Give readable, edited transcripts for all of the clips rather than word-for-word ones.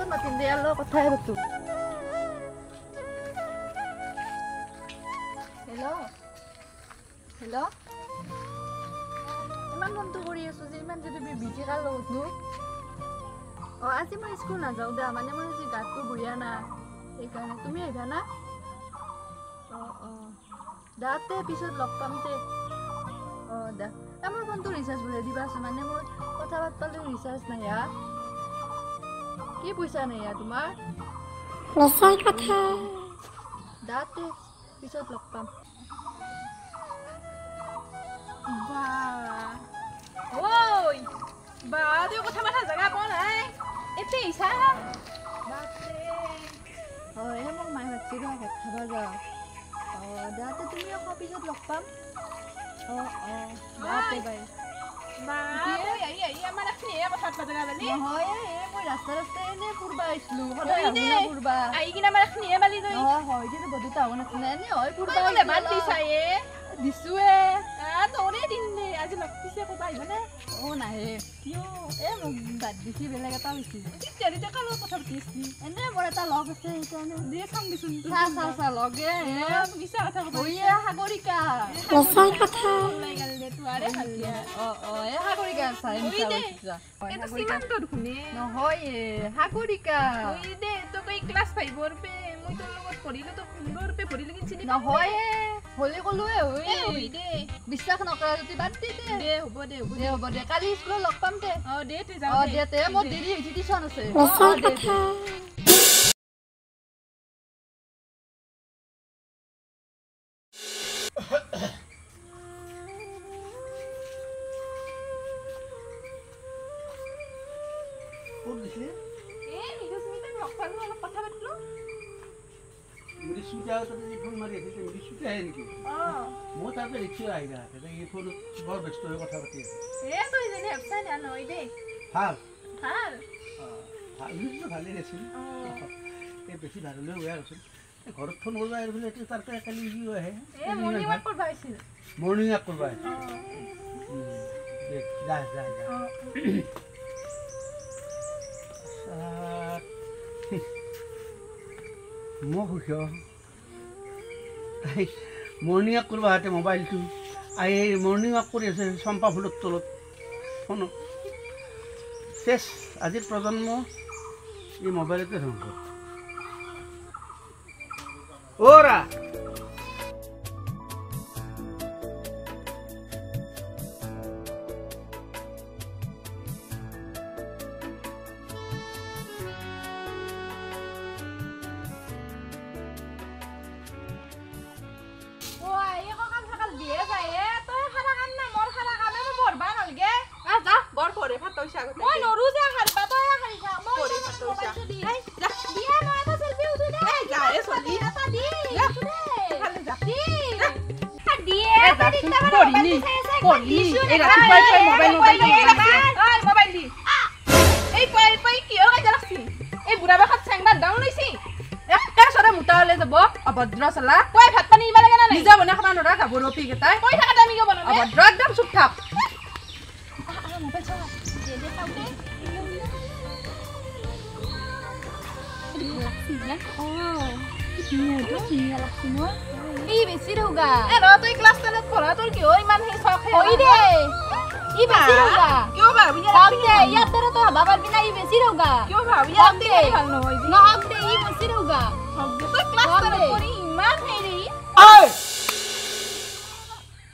পিছত মাতিম দে ইয়াৰ লগত কথাই পাতো হেল্ল' হেল্ল' ইমান মনটো কৰি আছো যে ইমান যদি বিজি কাৰ লগতনো আজি মই স্কুল নাযাওঁ দে মানে মই আজি গাটো বঢ়িয়া না সেইকাৰণে তুমি আহিবা না দাতে পিছত লগ পাম দে দা মোৰ ফোনটো ৰিচাৰ্জ ভৰাই দিবাচোন মানে মোৰ কথা পাতিলে ৰিচাৰ্জ নাই কি পইচা নাই তোমাৰ মিছাই কথা দাতে পিছত লগ পাম ঐ বা তুই কথা পাতা জাগা পোৱা নাই এতে ইছা বাপৰে হয় মোক মায়ে মাতছি ৰ ভাত খাবা যাওঁ দাতে তুমি আকৌ পিছত লগ পাম দাতে বাই বা এই আমাৰ এখনি কথা পাতা জাগা বালি নহয় মই ৰাস্তা এনে ফুৰবা আহিছিলো সদায় আহুনা ফুৰবা আহি কিনা আমাৰ এখনি বালি লৈ হয় কিন্তু বডিটা হ'ব নাছিলে এনে হয় ফুৰবা বোলে বাদ দিছা দিছোৱে তোৰে দিন দে আজি লগ পিছে ক'ব আহিবনে নাহে কিয় মোক বাদ দিছি বেলেগ এটা হৈছে তেতিয়াহ'লে কাৰ লগত কথা পাতি আছিলি এনে মোৰ এটা লগ আছে সেইকাৰণে দে চাম দেচোন চা লগে মিছা কথা ক'ব সাগৰিকা মিছাই কথা ওলাই গ'ল দে তোৰে ভাল দিয়া সাগৰিকা চাই নহয় সাগৰিকা দে তোক এই ক্লাছ 5ৰ পে মই তোৰ লগত পঢ়িলো তো 15ৰ পে পঢ়িলো কিন্তু চিনি নহয় হলি কলোৱে হৈ দে বিশ্বাস নকৰা যদি বাদ দি দে হ'ব দে কালি স্কুলত লগ পাম দে দে তুই যাও দে মোৰ দেৰি হৈছে টিউচন আছে মিছাই কথা ক'ত দিছিলে মিজুস্মিতাক লগ পালো অলপ কথা পাতিলো মিজুস্মিতা তাতে ফোন মাৰি আছিল মিজুস্মিতা আহে নেকি মই তাতে ৰিক্সা আহিলা তাতে এই ফোনত বৰ ব্যস্ত হৈ কথা পাতি আছে তই যেনে ভাবছা না নহয় দে ভাল ভাল ভালেই আছিল এই বেছি ভাল হ'লেও বেয়া হৈছিল ঘৰত ফোন কৰিব আহিছিল এইটো তাৰপৰা কালি ইও আহে মৰ্ণিং ৱাক কৰিব আহিছিল মৰ্ণিং ৱাক কৰিব আহে যা মই সুখী মৰ্ণিং ৱাক কৰিব আহোঁতে মোবাইলটো আহি মৰ্ণিং ৱাক কৰি আছে চম্পা ফুলৰ তলত ফোনত শেষ আজিৰ প্ৰজন্ম এই মোবাইলতে ধ্বংস ওৰা মই নৰু যা খালবা তই খালি যা মই মোবাইলটো দি যা দিয়া মই এটা সেলফি উঠি দে যা এ চলি এটা দি খালি যা দিয়ে দিতা পড়িনি এই রাস্তায় কই মোবাইল দি এই পাই কি হৈ যাচ্ছি এই বুঢ়া বাখাত চেংবা ডাউন হইছি একটা সরে মুটা হলে যাব অভদ্র চলা কই ভাত পানি ইবা লাগে না নিজা বনা খাবা নৰা খাব ৰপি গেটাই কই থাকা দামি কে বনাবে অভদ্ৰ একদম চুপ থাক মোবাইল চলা ই বেছি ৰৌগা তই ক্লাছ 10 পঢ়া তোৰ কি হয় ইমান হে শখ হৈ দে ই বেছি ৰৌগা কিয় ভাবি ইয়াত দৰে তই হবা পাৰবি না ই বেছি ৰৌগা কিয় ভাবি ইয়াতে ভাল নহয় জি নহক দে ই বেছি ৰৌগা তই ক্লাছ 10 পঢ়ি ইমান হেৰি ঐ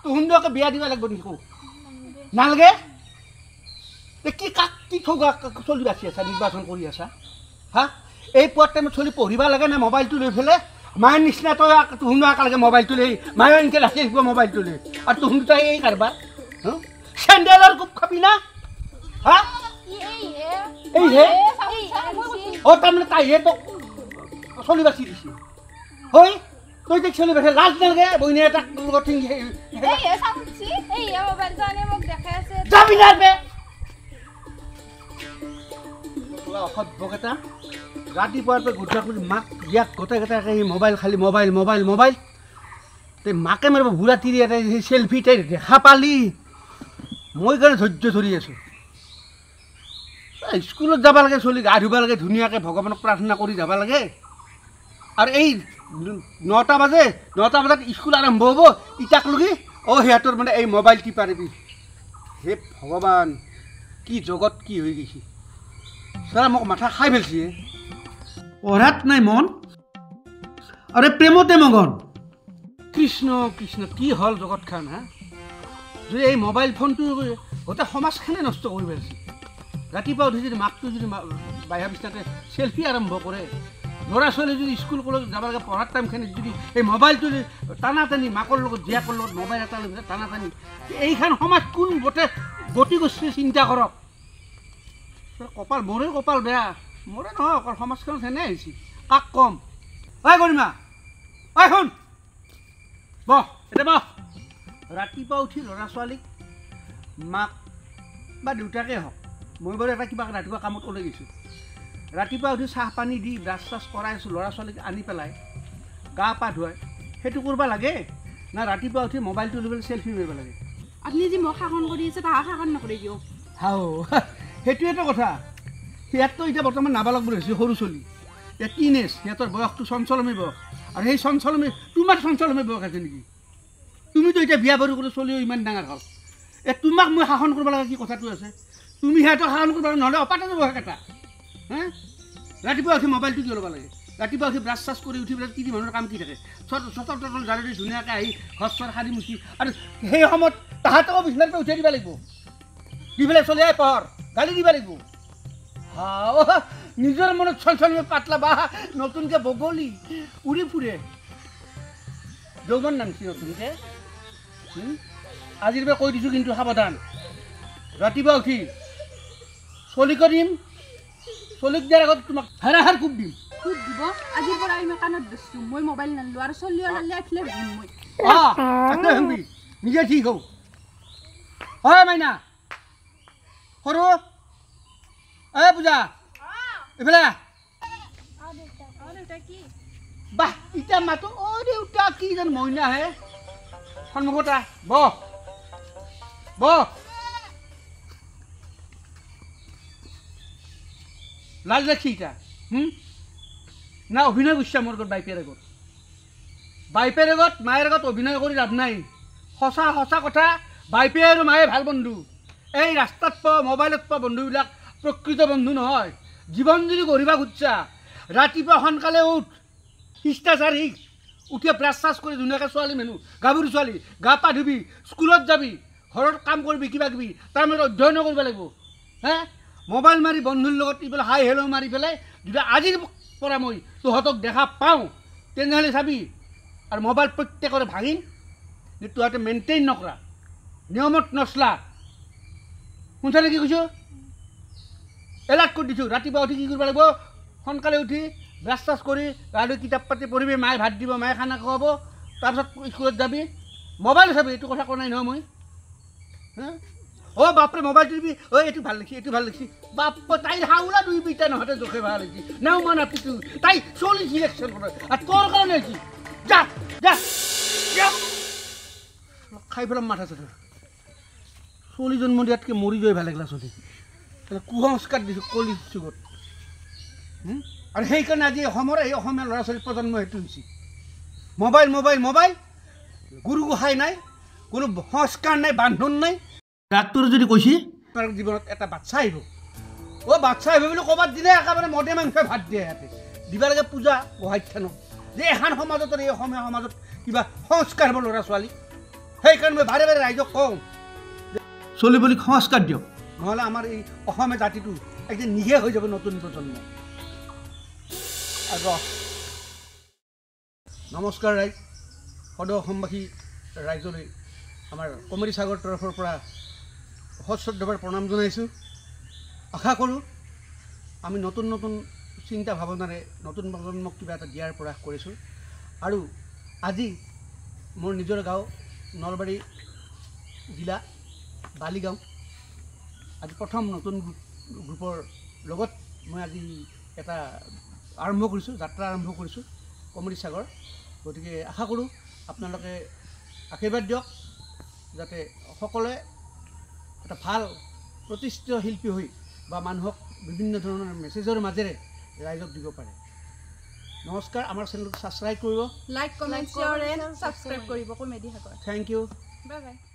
তুহুন্দকে বিয়া দিবা লাগিব নিকো নালগে কি কাক কি ঠগা চলি আছে নিৰ্বাচন কৰি আছা হা এই পুৱাৰ টাইমত চলি পঢ়িবা লাগে না মোবাইলটো লৈ ফেলে মায়েৰ নিচিনা তই তুহুন্দু একেলগে মোবাইলটো লৈ মায়ে এনেকে ৰাখি থাকিব মোবাইলটো লৈ আৰু তুহুন্দু তই এই কাৰবাৰ চেণ্ডেলৰ কোপ খাবি না হা এই হে তাৰমানে তাইহে তোক চলি বাচি দিছে হয় তই যে চলি বাচে লাজ নালাগে বইনে এটা যাবি না বে অসভ্যকেইটা ৰাতিপুৱাৰ পৰা গোটা কৰি মাক ইয়াক গোটেইকেইটাকে মোবাইল খালি মোবাইল মোবাইল মোবাইল তাই মাকে মাৰিব বুঢ়া তিৰি এটা চেলফি তাই দেখা পালি মই কাৰণে ধৈৰ্য ধৰি আছোঁ স্কুলত যাব লাগে চলি গা ধুব লাগে ধুনীয়াকৈ ভগৱানক প্ৰাৰ্থনা কৰি যাব লাগে আৰু এই 9টা বজাত স্কুল আৰম্ভ হ'ব ইটাক লগি সিহঁতৰ মানে এই মোবাইল টিপা দিবি হে ভগৱান কি জগত কি হৈ গৈছে ছাৰ মোক মাথা খাই পেলছি পঢ়াত নাই মন আৰে প্ৰেমতে মগন কৃষ্ণ কৃষ্ণ কি হ'ল জগতখন হা যদি এই মোবাইল ফোনটো গোটেই সমাজখনে নষ্ট কৰি পেলাইছে ৰাতিপুৱা উঠি যদি মাকটো যদি বাহিৰ বিচনাতে চেল্ফি আৰম্ভ কৰে ল'ৰা ছোৱালী যদি স্কুল কলেজ যাব লাগে পঢ়াৰ টাইমখিনিত যদি এই মোবাইলটো যদি টানা টানি মাকৰ লগত জীয়াকৰ লগত মোবাইল এটা লৈ টানা টানি এইখন সমাজ কোন গতি কৰিছে চিন্তা কৰক মোৰে কপাল বেয়া মোৰে নহয় অকল সমাজখনত সেনে আহিছে কাক কম গৰিমা শুন বহ এতিয়া বহ ৰাতিপুৱা উঠি ল'ৰা ছোৱালীক মাক বা দেউতাকে হওক মই বাৰু এটা কিবা ৰাতিপুৱা কামত ওলাই গৈছোঁ ৰাতিপুৱা উঠি চাহ পানী দি ব্ৰাছ চাছ কৰাই আছোঁ ল'ৰা ছোৱালীক আনি পেলাই গা পা ধুৱাই সেইটো কৰিব লাগে না ৰাতিপুৱা উঠি মোবাইলটো লৈ পেলাই চেল্ফি মাৰিব লাগে আপুনি যি মোক শাসন কৰি আছে তাহাক শাসন নকৰি দিয়ক সেইটোৱেতো কথা সিহঁততো এতিয়া বৰ্তমান নাবালক বুলি হৈছে সৰু চলি এতিয়া টিনেজ সিহঁতৰ বয়সটো চঞ্চলমী বয়স আৰু সেই চঞ্চলমী তোমাৰ চঞ্চলমী বয়স আছে নেকি তুমিতো এতিয়া বিয়া বাৰু কৰি চলিও ইমান ডাঙৰ হ'ল তোমাক মই শাসন কৰিব লগা কি কথাটো আছে তুমি সিহঁতক শাসন কৰিব নহ'লে অপাতে যাব এটা ৰাতিপুৱা উঠি মোবাইলটো কিয় ল'ব লাগে ৰাতিপুৱা উঠি ব্ৰাছ চাছ কৰি উঠি পেলাই তিনি মানুহৰ কাম কি থাকে চটল জাৰি দি ধুনীয়াকৈ আহি ঘৰ চৰ সাৰি মুচি আৰু সেই সময়ত তাহাঁতকো বিচনাৰ পৰা উঠাই দিব লাগিব দি পেলাই চলি আহি পঢ়ৰ গালি দিব লাগিব নিজৰ মনত চঞ্চল পাতলা বা নতুনকৈ বগলী উৰি ফুৰে যৌৱন নামছি নতুনকৈ আজিৰ পৰা কৈ দিছোঁ কিন্তু সাৱধান ৰাতিপুৱা উঠি চলিক দিম চলিক দিয়াৰ আগত তোমাক হাৰাহাৰ খুব দিম খুব দিব আজিৰ পৰা আমি কাণত দিছোঁ মই মোবাইল নানিলোঁ আৰু চলিও নানিলে এফালে ঘূৰিম মই শুনবি নিজে ঠিক হওঁ হয় মাইনা সৰু পূজা এইফালে বাহ ইটা মাতো দেউতা কি যেন মইনা হে সন্মুখত বহ লাজ ৰাখি ইটা না অভিনয় কৰিছা মোৰ আগত বাইপেৰ আগত মায়েৰ আগত অভিনয় কৰি লাভ নাই সঁচা কথা বাইপে আৰু মায়ে ভাল বন্ধু এই ৰাস্তাত পোৱা মোবাইলত পোৱা বন্ধুবিলাক প্ৰকৃত বন্ধু নহয় জীৱন যদি গঢ়িব খুজিছা ৰাতিপুৱা সোনকালে উঠ শিষ্টাচাৰ শিক উঠি ব্ৰাছ চাছ কৰি ধুনীয়াকৈ ছোৱালী মানুহ গাভৰু ছোৱালী গা পা ধুবি স্কুলত যাবি ঘৰত কাম কৰিবি কিবা কিবি তাৰ মাজত অধ্যয়ন কৰিব লাগিব মোবাইল মাৰি বন্ধুৰ লগত পেলাই হাই হেল্ল' মাৰি পেলাই যদি আজিৰ পৰা মই তহঁতক দেখা পাওঁ তেনেহ'লে চাবি আৰু মোবাইল প্ৰত্যেকৰে ভাঙিম যে তহঁতে মেইনটেইন নকৰা নিয়মত নচলা শুনছানে কি কৈছোঁ এলাৰ্ট কৰি দিছোঁ ৰাতিপুৱা উঠি কি কৰিব লাগিব সোনকালে উঠি ব্ৰাছ চাছ কৰি গাড়ী কিতাপ পাতি পঢ়িবি মায়ে ভাত দিব মায়ে খানা খুৱাব তাৰপিছত স্কুলত যাবি মোবাইল চাবি এইটো কথা কোৱা নাই নহয় মই বাপৰে মোবাইলটো দিবি এইটো ভাল লাগিছে বাপ তাইৰ হাওলা দুই বিটা নহওঁতে জোখে ভাল লাগিছে নাও মানা পিছু তাই চলি চিলেকশ্যন কৰে আৰু তোৰ কাৰণে হৈছে যা খাই পেলাম মাথা চাথা চলি জন্ম দিয়াতকৈ মৰি যোৱাই ভাল লাগিলা চলি কুসংস্কাৰ দিছোঁ কলি যুগত আৰু সেইকাৰণে আজি এই অসমীয়া ল'ৰা ছোৱালী প্ৰজন্ম সেইটো হৈছে মোবাইল গুৰু গোহাঁই নাই কোনো সংস্কাৰ নাই বান্ধোন নাই ডাক্তৰে যদি কৈছে তাৰ জীৱনত এটা বাচ্চা আহিব বাচ্চা আহিব বুলি ক'ৰবাত দিলে একেবাৰে মদে মাংসই ভাত দিয়ে সিহঁতে দিব লাগে পূজা গোহাঁই থানক যে এখন সমাজত এই অসমীয়া সমাজত কিবা সংস্কাৰ হ'ব ল'ৰা ছোৱালী সেইকাৰণে মই বাৰে ৰাইজক কওঁ চলি বুলি সংস্কাৰ দিয়ক নহ'লে আমাৰ এই অসমীয়া জাতিটো একদিন নিশেষ হৈ যাব নতুন প্ৰজন্ম নমস্কাৰ ৰাইজ সদৌ অসমবাসী ৰাইজলৈ আমাৰ কমেডি সাগৰ তৰফৰ পৰা সশ্ৰদ্ধভাৱে প্ৰণাম জনাইছোঁ আশা কৰোঁ আমি নতুন চিন্তা ভাৱনাৰে নতুন প্ৰজন্মক কিবা এটা দিয়াৰ প্ৰয়াস কৰিছোঁ আৰু আজি মোৰ নিজৰ গাঁও নলবাৰী জিলা বালিগাঁও আজি প্ৰথম নতুন গ্ৰুপৰ লগত মই আজি এটা যাত্ৰা আৰম্ভ কৰিছোঁ কমেডি সাগৰ গতিকে আশা কৰোঁ আপোনালোকে আশীৰ্বাদ দিয়ক যাতে সকলোৱে এটা ভাল প্ৰতিষ্ঠিত শিল্পী হৈ বা মানুহক বিভিন্ন ধৰণৰ মেছেজৰ মাজেৰে ৰাইজক দিব পাৰে নমস্কাৰ আমাৰ চেনেলটো ছাবস্ক্ৰাইব কৰিব like comment share and subscribe কৰিব কমেডি হাকৰ থেংক ইউ বাই বাই